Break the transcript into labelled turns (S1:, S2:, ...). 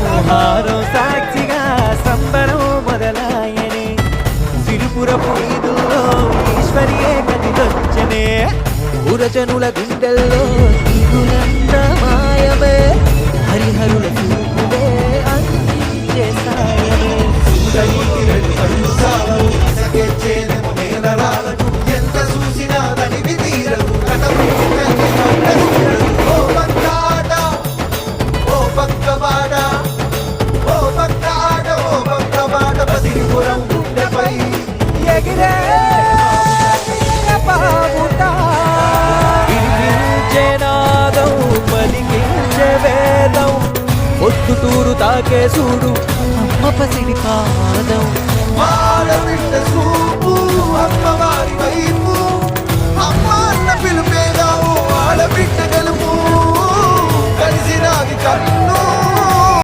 S1: సంహారం సాక్షిగా సంబరం మొదలాయనే సిరిపురపు వీధుల్లో ఈశ్వరియే కదిలొచ్చనే పురజనుల గుండెల్లో దిగులంత మాయమే హరిహరుల చూపులే అందించే సాయమే
S2: ఎంత చూసినా తనివి తీరదు ఓ పక్కాట ఓ పక్కబాట ఓ పక్కాట ఓ పక్కబాట బసిరిపురం గుండెపై
S1: ఎగిరే పావుతా వినిపించే నాదం పలికించే వేదం పొద్దుటూరు తాకే చూడు అమ్మ పసిడి పాదం
S2: ఆడబిడ్డ చూపు అమ్మ